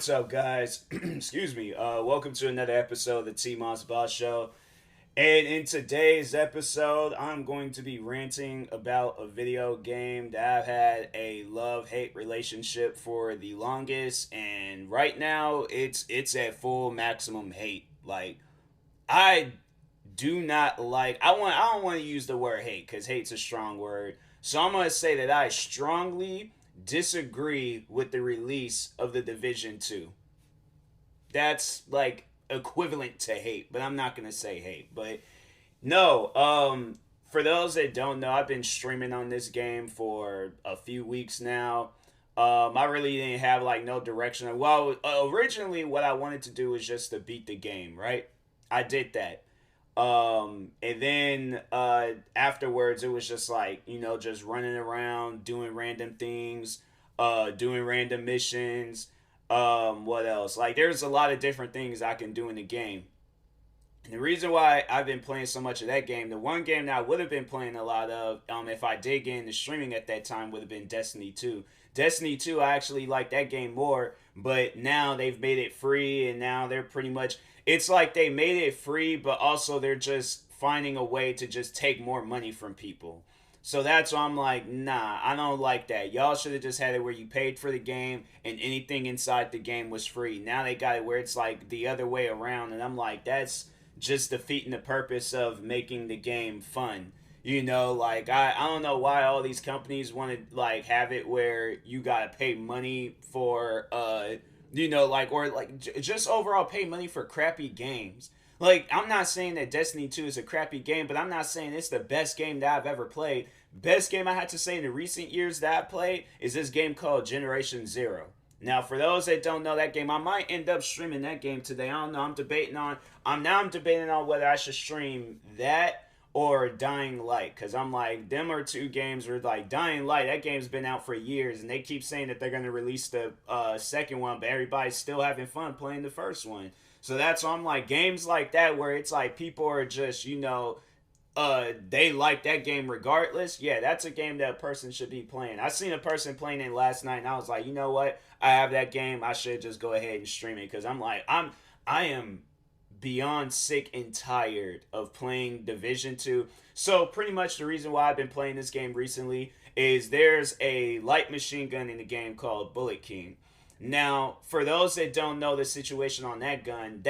What's up, guys? Excuse me. Welcome to another episode of the TMossBoss Show. And in today's episode, I'm going to be ranting about a video game that I've had a love-hate relationship for the longest, and right now it's at full maximum hate. Like I do not like. I don't want to use the word hate because hate's a strong word. So I'm gonna say that I strongly disagree with the release of the Division 2. That's like equivalent to hate, but I'm not gonna say hate. But no, for those that don't know, I've been streaming on this game for a few weeks now. I really didn't have like no direction. Well, originally what I wanted to do was just to beat the game, right? I did that. And then afterwards, it was just like, just running around, doing random things, doing random missions. What else? Like, there's a lot of different things I can do in the game. And the reason why I've been playing so much of that game, the one game that I would have been playing a lot of, if I did get into streaming at that time, would have been Destiny 2. Destiny 2, I actually like that game more, but now they've made it free, and now they're pretty much, it's like they made it free, but also they're just finding a way to just take more money from people. So that's why I'm like, nah, I don't like that. Y'all should have just had it where you paid for the game and anything inside the game was free. Now they got it where it's like the other way around, and I'm like, that's just defeating the purpose of making the game fun. Like I don't know why all these companies want to like have it where you gotta pay money for like or like just overall pay money for crappy games. Like, I'm not saying that Destiny 2 is a crappy game, but I'm not saying it's the best game that I've ever played. Best game I had to say in the recent years that I played is this game called Generation Zero. Now, for those that don't know that game, I might end up streaming that game today. I don't know. I'm debating on whether I should stream that or Dying Light, because I'm like, them are two games where like Dying Light, that game's been out for years, and they keep saying that they're gonna release the second one, but everybody's still having fun playing the first one. So that's why I'm like, games like that where it's like people are just they like that game regardless. Yeah, that's a game that a person should be playing. I seen a person playing it last night, and I was like, you know what? I have that game. I should just go ahead and stream it because I am beyond sick and tired of playing Division 2. So pretty much the reason why I've been playing this game recently is there's a light machine gun in the game called Bullet King. Now, for those that don't know the situation on that gun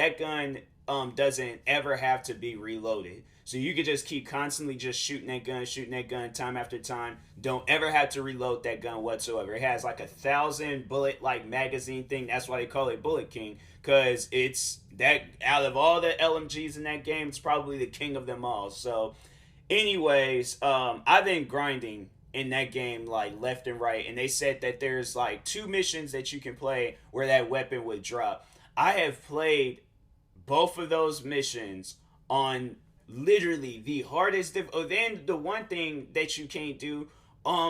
doesn't ever have to be reloaded. So you could just keep constantly just shooting that gun time after time. Don't ever have to reload that gun whatsoever. It has like 1,000 bullet like magazine thing. That's why they call it Bullet King. Cause it's that out of all the LMGs in that game, it's probably the king of them all. So anyways, I've been grinding in that game like left and right, and they said that there's like two missions that you can play where that weapon would drop. I have played both of those missions on literally the hardest then the one thing that you can't do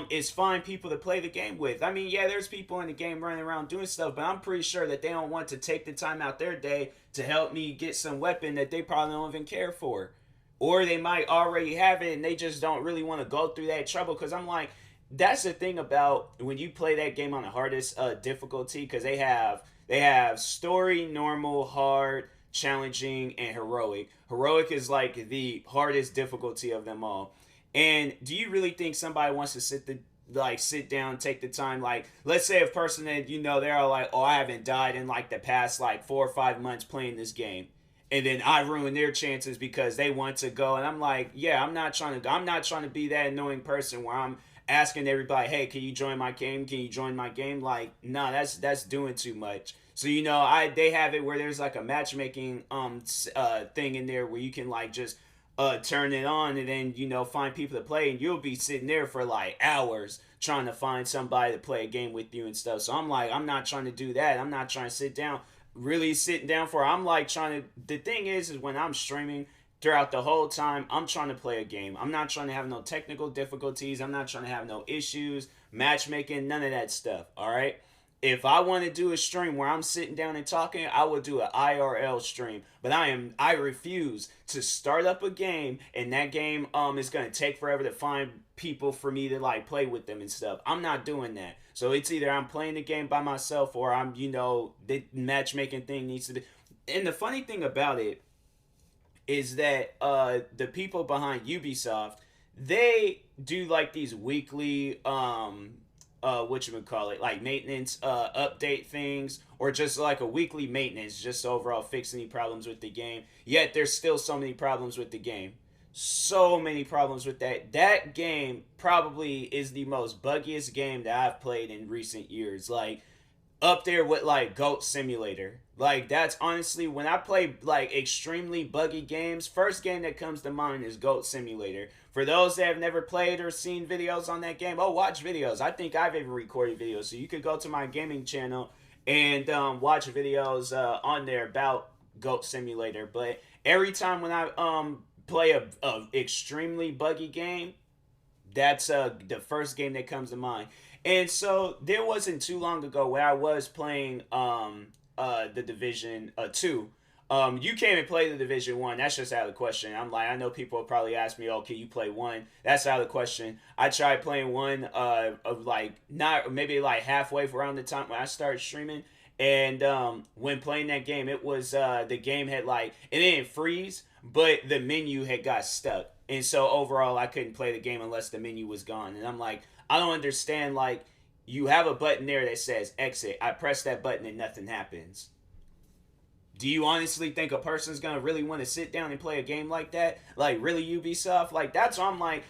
is find people to play the game with. I mean, yeah, there's people in the game running around doing stuff, but I'm pretty sure that they don't want to take the time out their day to help me get some weapon that they probably don't even care for, or they might already have it and they just don't really want to go through that trouble. Because I'm like, that's the thing about when you play that game on the hardest difficulty, because they have story, normal, hard, challenging, and heroic. Heroic is like the hardest difficulty of them all. And do you really think somebody wants to sit down, take the time? Like, let's say a person that they're like, oh, I haven't died in like the past like 4 or 5 months playing this game, and then I ruin their chances because they want to go. And I'm like, yeah, I'm not trying to be that annoying person where I'm asking everybody, hey, can you join my game? Can you join my game? Like, nah, that's doing too much. So they have it where there's like a matchmaking thing in there where you can like just turn it on, and then find people to play, and you'll be sitting there for like hours trying to find somebody to play a game with you and stuff. So I'm like, I'm not trying to do that. I'm not trying to sit down, really sitting down for. I'm like trying to. The thing is when I'm streaming throughout the whole time, I'm trying to play a game. I'm not trying to have no technical difficulties. I'm not trying to have no issues, matchmaking, none of that stuff. All right. if I want to do a stream where I'm sitting down and talking, I will do an IRL stream. But I refuse to start up a game and that game is gonna take forever to find people for me to like play with them and stuff. I'm not doing that. So it's either I'm playing the game by myself or I'm, the matchmaking thing needs to be. And the funny thing about it is that the people behind Ubisoft, they do like these weekly whatchamacallit, like maintenance update things, or just like a weekly maintenance, just overall fix any problems with the game. Yet there's still so many problems with the game. So many problems with that game probably is the most buggiest game that I've played in recent years. Like up there with like Goat Simulator. Like that's honestly, when I play like extremely buggy games, first game that comes to mind is Goat Simulator. For those that have never played or seen videos on that game, watch videos. I think I've even recorded videos, so you could go to my gaming channel and watch videos on there about Goat Simulator. But every time when I play a extremely buggy game, that's the first game that comes to mind. And so there wasn't too long ago where I was playing the Division 2. You can't even play the Division 1. That's just out of the question. I'm like, I know people will probably ask me, oh, can you play 1? That's out of the question. I tried playing 1 of like, not maybe like halfway around the time when I started streaming. And when playing that game, it was the game had like, it didn't freeze, but the menu had got stuck. And so overall, I couldn't play the game unless the menu was gone. And I'm like, I don't understand. Like, you have a button there that says exit. I press that button and nothing happens. Do you honestly think a person's gonna really want to sit down and play a game like that? Like, really, Ubisoft? Like, that's why I'm like,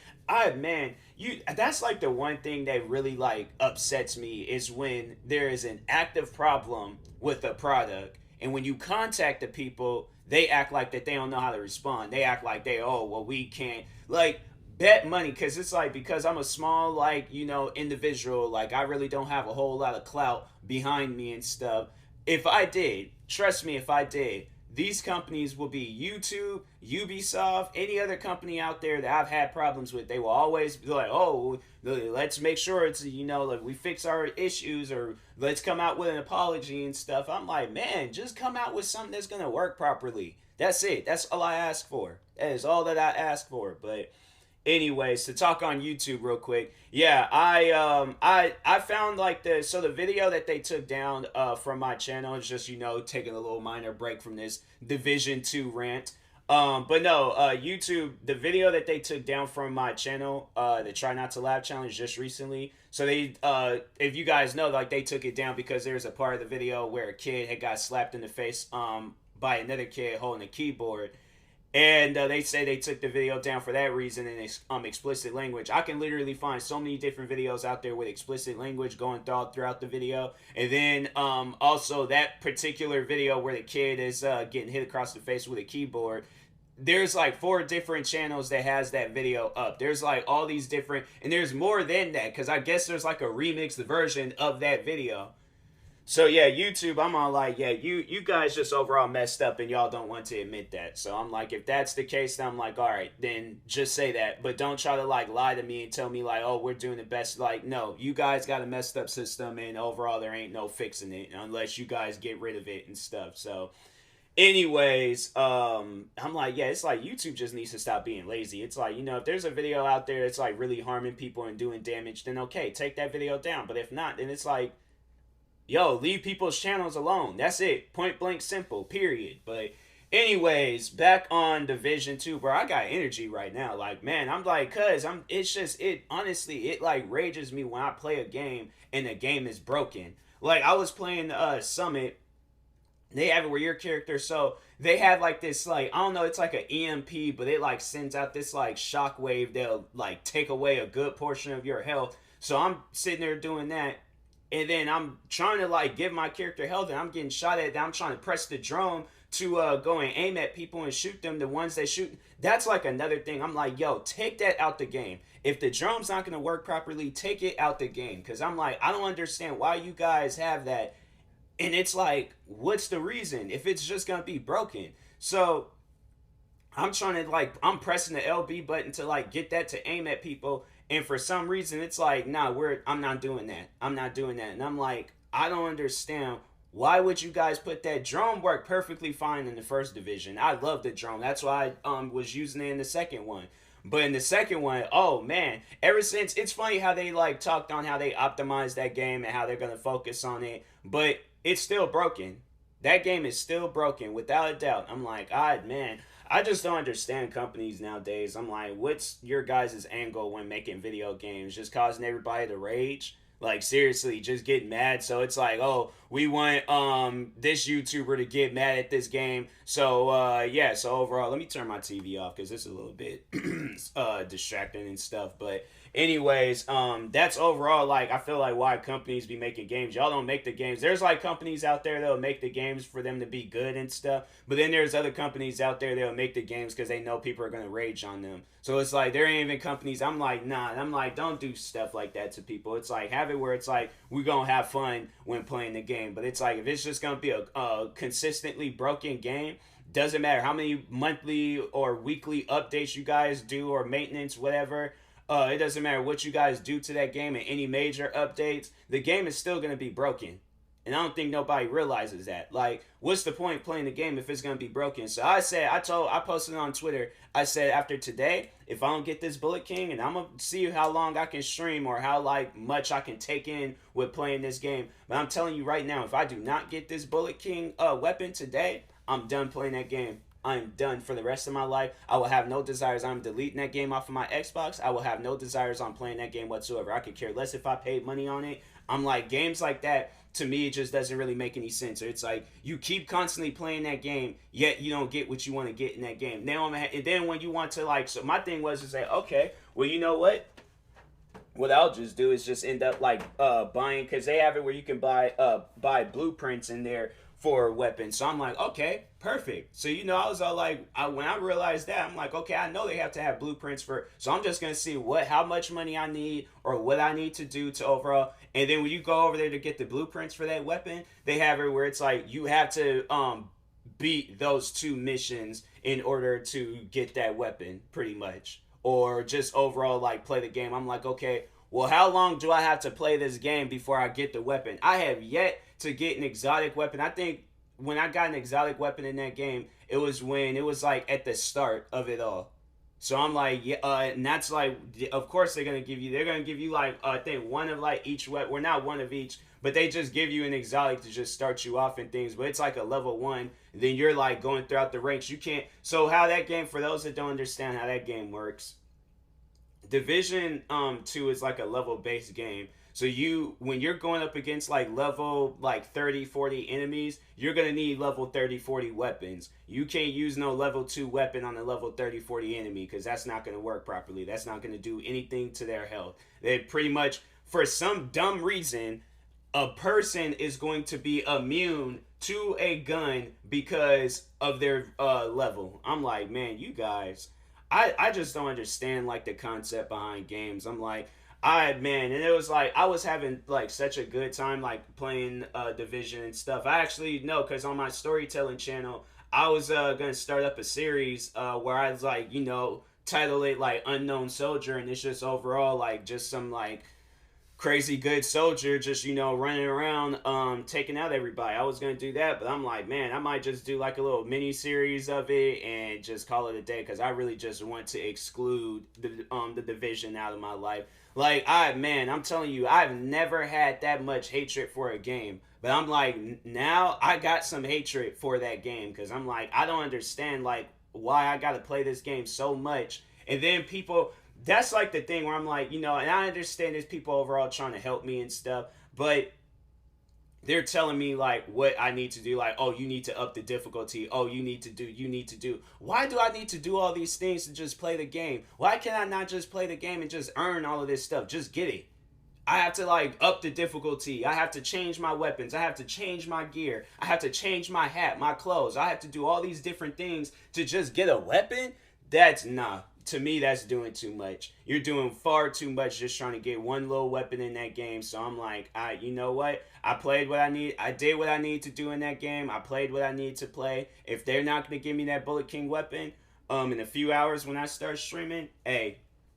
that's like the one thing that really like upsets me is when there is an active problem with a product, and when you contact the people, they act like that they don't know how to respond. They act like we can't like bet money, because it's like, because I'm a small like individual, like I really don't have a whole lot of clout behind me and stuff. If I did, trust me, if I did, these companies will be YouTube, Ubisoft, any other company out there that I've had problems with. They will always be like, oh, let's make sure it's, like we fix our issues, or let's come out with an apology and stuff. I'm like, man, just come out with something that's going to work properly. That's it. That's all I ask for. That is all that I ask for. But anyways, to talk on YouTube real quick, yeah, I found like the video that they took down from my channel is just taking a little minor break from this Division 2 rant. But no, YouTube, the video that they took down from my channel, the Try Not to Laugh challenge just recently. So they, if you guys know, like they took it down because there's a part of the video where a kid had got slapped in the face by another kid holding a keyboard. And they say they took the video down for that reason and explicit language. I can literally find so many different videos out there with explicit language going throughout the video. And then also that particular video where the kid is getting hit across the face with a keyboard. There's like 4 different channels that has that video up. There's like all these different, and there's more than that, because I guess there's like a remixed version of that video. So yeah, YouTube, I'm all like, yeah, you guys just overall messed up and y'all don't want to admit that. So I'm like, if that's the case, then I'm like, all right, then just say that. But don't try to like lie to me and tell me like, oh, we're doing the best. Like, no, you guys got a messed up system and overall there ain't no fixing it unless you guys get rid of it and stuff. So anyways, I'm like, yeah, it's like YouTube just needs to stop being lazy. It's like, if there's a video out there that's like really harming people and doing damage, then okay, take that video down. But if not, then it's like, yo, leave people's channels alone. That's it. Point blank simple. Period. But anyways, back on Division 2, bro. I got energy right now. Like, man, I'm like, honestly, it like rages me when I play a game and the game is broken. Like, I was playing Summit. They have it where your character, so they have like this, like, I don't know, it's like an EMP, but it like sends out this like shockwave that'll like take away a good portion of your health. So I'm sitting there doing that. And then I'm trying to like give my character health, and I'm getting shot at. I'm trying to press the drone to go and aim at people and shoot them. The ones that shoot, that's like another thing. I'm like, yo, take that out the game. If the drone's not gonna work properly, take it out the game. Cause I'm like, I don't understand why you guys have that. And it's like, what's the reason if it's just gonna be broken? So I'm trying to like, I'm pressing the LB button to like get that to aim at people. And for some reason, it's like, nah, I'm not doing that. I'm not doing that. And I'm like, I don't understand. Why would you guys put that drone work perfectly fine in the first division? I love the drone. That's why I was using it in the second one. But in the second one, oh man, ever since it's funny how they like talked on how they optimized that game and how they're gonna focus on it, but it's still broken. That game is still broken without a doubt. I'm like, man, I just don't understand companies nowadays. I'm like, what's your guys' angle when making video games? Just causing everybody to rage? Like seriously, just get mad. So it's like, oh, we want this YouTuber to get mad at this game. So yeah, so overall, let me turn my TV off because this is a little bit distracting and stuff. But anyways, that's overall like I feel like why companies be making games. Y'all don't make the games. There's like companies out there that'll make the games for them to be good and stuff. But then there's other companies out there that'll make the games because they know people are gonna rage on them. So it's like there ain't even companies. I'm like, nah. I'm like, don't do stuff like that to people. It's like have it where it's like we gonna have fun when playing the game. But it's like if it's just gonna be a consistently broken game, doesn't matter how many monthly or weekly updates you guys do or maintenance, whatever. It doesn't matter what you guys do to that game and any major updates. The game is still gonna be broken. And I don't think nobody realizes that. Like, what's the point playing the game if it's gonna be broken? So I posted on Twitter. I said after today, if I don't get this Bullet King, and I'm gonna see how long I can stream or how like much I can take in with playing this game. But I'm telling you right now, if I do not get this Bullet King weapon today, I'm done playing that game. I'm done for the rest of my life. I will have no desires. I'm deleting that game off of my Xbox. I will have no desires on playing that game whatsoever. I could care less if I paid money on it. I'm like, games like that, to me, it just doesn't really make any sense. It's like you keep constantly playing that game, yet you don't get what you want to get in that game. Now, and then when you want to like, so my thing was to say, okay, well, you know what? What I'll just do is just end up like buying, because they have it where you can buy blueprints in there for weapons. So I'm like, okay, perfect. So you know, I was all like, when I realized that, I'm like, okay, I know they have to have blueprints for. So I'm just gonna see how much money I need or what I need to do to overall. And then when you go over there to get the blueprints for that weapon, they have it where it's like you have to beat those 2 missions in order to get that weapon, pretty much, or just overall like play the game. I'm like, okay, well, how long do I have to play this game before I get the weapon? I have yet to get an exotic weapon. I think when I got an exotic weapon in that game, it was when it was like at the start of it all. So I'm like, yeah, and that's like, of course they're gonna give you like I think one of like each weapon. Well, not one of each, but they just give you an exotic to just start you off and things. But it's like a level 1. Then you're like going throughout the ranks. You can't. So how that game, for those that don't understand how that game works, Division 2 is like a level based game. So when you're going up against like level like 30, 40 enemies, you're going to need level 30, 40 weapons. You can't use no level 2 weapon on a level 30, 40 enemy because that's not going to work properly. That's not going to do anything to their health. They pretty much, for some dumb reason, a person is going to be immune to a gun because of their level. I'm like, man, you guys, I just don't understand like the concept behind games. I'm like, man, and it was like I was having like such a good time like playing Division and stuff. I actually know because on my storytelling channel, I was gonna start up a series where I was like, you know, title it like Unknown Soldier, and it's just overall like just some like crazy good soldier just, you know, running around taking out everybody. I was gonna do that, but I'm like, man, I might just do like a little mini series of it and just call it a day because I really just want to exclude the Division out of my life. Like, I'm telling you, I've never had that much hatred for a game. But I'm like, now I got some hatred for that game because I'm like, I don't understand like why I gotta play this game so much. And then people, that's like the thing where I'm like, you know, and I understand there's people overall trying to help me and stuff, but they're telling me like what I need to do, like, oh, you need to up the difficulty, oh, you need to do. Why do I need to do all these things to just play the game? Why can I not just play the game and just earn all of this stuff? Just get it. I have to like up the difficulty. I have to change my weapons. I have to change my gear. I have to change my hat, my clothes. I have to do all these different things to just get a weapon? That's nah. To me, that's doing too much. You're doing far too much just trying to get one little weapon in that game. So I'm like, you know what? I played what I need. I did what I need to do in that game. I played what I need to play. If they're not going to give me that Bullet King weapon in a few hours when I start streaming, hey,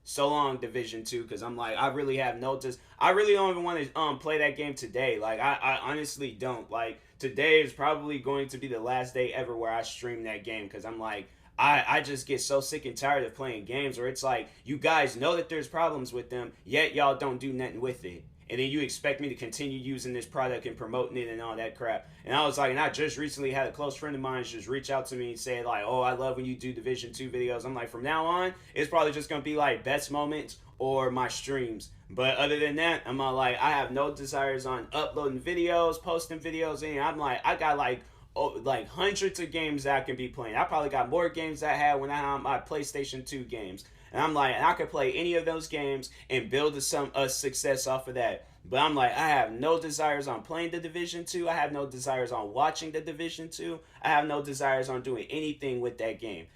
so long Division 2, because I'm like, I really have noticed. I really don't even want to play that game today. Like, I honestly don't. Like, today is probably going to be the last day ever where I stream that game, because I'm like, I just get so sick and tired of playing games where it's like, you guys know that there's problems with them, yet y'all don't do nothing with it. And then you expect me to continue using this product and promoting it and all that crap. And I was like, and I just recently had a close friend of mine just reach out to me and say like, oh, I love when you do Division 2 videos. I'm like, from now on, it's probably just going to be like best moments or my streams. But other than that, I'm like, I have no desires on uploading videos, posting videos, and I'm like, I got like hundreds of games that I can be playing. I probably got more games that I had when I had my PlayStation 2 games. And I'm like, and I could play any of those games and build a success off of that. But I'm like, I have no desires on playing the Division 2. I have no desires on watching the Division 2. I have no desires on doing anything with that game.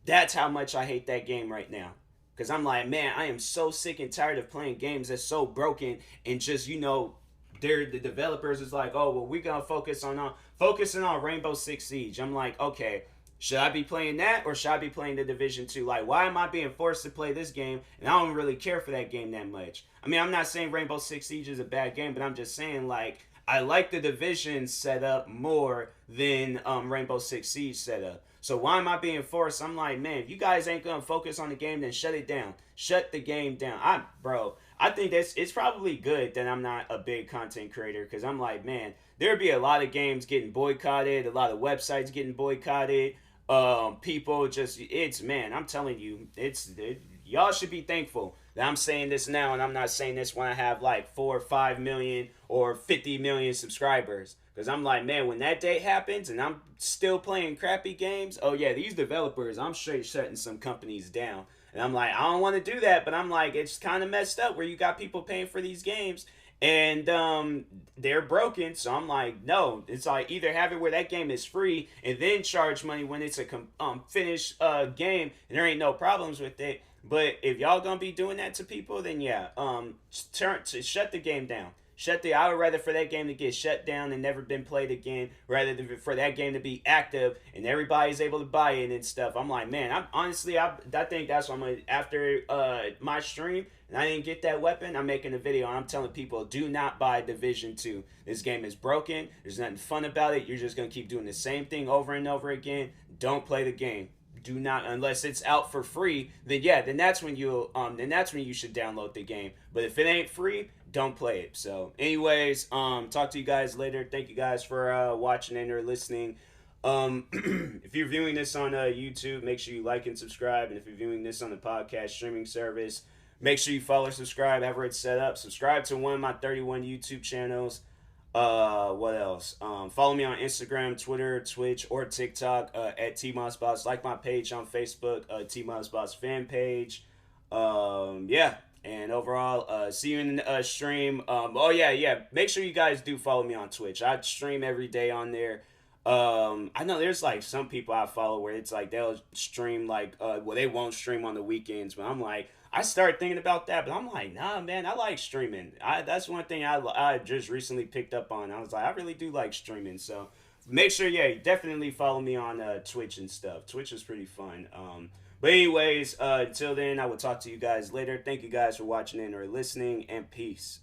That's how much I hate that game right now. Because I'm like, man, I am so sick and tired of playing games that's so broken and just, the developers is like, oh, well, we're going to focusing on Rainbow Six Siege. I'm like, okay, should I be playing that or should I be playing the Division 2? Like, why am I being forced to play this game and I don't really care for that game that much? I mean, I'm not saying Rainbow Six Siege is a bad game, but I'm just saying, like, I like the Division setup more than Rainbow Six Siege setup. So why am I being forced? I'm like, man, if you guys ain't gonna focus on the game, then shut it down. Shut the game down. I think it's probably good that I'm not a big content creator, because I'm like, man, there'd be a lot of games getting boycotted, a lot of websites getting boycotted. People just, man, I'm telling you, y'all should be thankful that I'm saying this now, and I'm not saying this when I have like 4 or 5 million or 50 million subscribers. Because I'm like, man, when that day happens and I'm still playing crappy games, oh yeah, these developers, I'm straight shutting some companies down. And I'm like, I don't want to do that, but I'm like, it's kind of messed up where you got people paying for these games and they're broken. So I'm like, no, it's like either have it where that game is free and then charge money when it's a finished game and there ain't no problems with it. But if y'all gonna be doing that to people, then yeah, shut the game down. I would rather for that game to get shut down and never been played again, rather than for that game to be active and everybody's able to buy it and stuff. I'm like, man, I think that's what I'm gonna, after my stream and I didn't get that weapon, I'm making a video and I'm telling people, do not buy Division 2. This game is broken. There's nothing fun about it. You're just gonna keep doing the same thing over and over again. Don't play the game. Do not, unless it's out for free, then that's when you should download the game. But if it ain't free, don't play it. So anyways, talk to you guys later. Thank you guys for watching and or listening. If you're viewing this on YouTube, make sure you like and subscribe. And if you're viewing this on the podcast streaming service, make sure you follow, subscribe, however it's set up. Subscribe to one of my 31 YouTube channels. What else? Follow me on Instagram, Twitter, Twitch, or TikTok at TMossBoss. Like my page on Facebook, TMossBoss fan page. Yeah. And overall, see you in the stream. Yeah. Make sure you guys do follow me on Twitch. I stream every day on there. I know there's like some people I follow where it's like they'll stream like, they won't stream on the weekends. But I'm like, I started thinking about that, but I'm like, nah, man, I like streaming. That's one thing I just recently picked up on. I was like, I really do like streaming. So make sure, yeah, definitely follow me on Twitch and stuff. Twitch is pretty fun. But anyways, until then, I will talk to you guys later. Thank you guys for watching and or listening, and peace.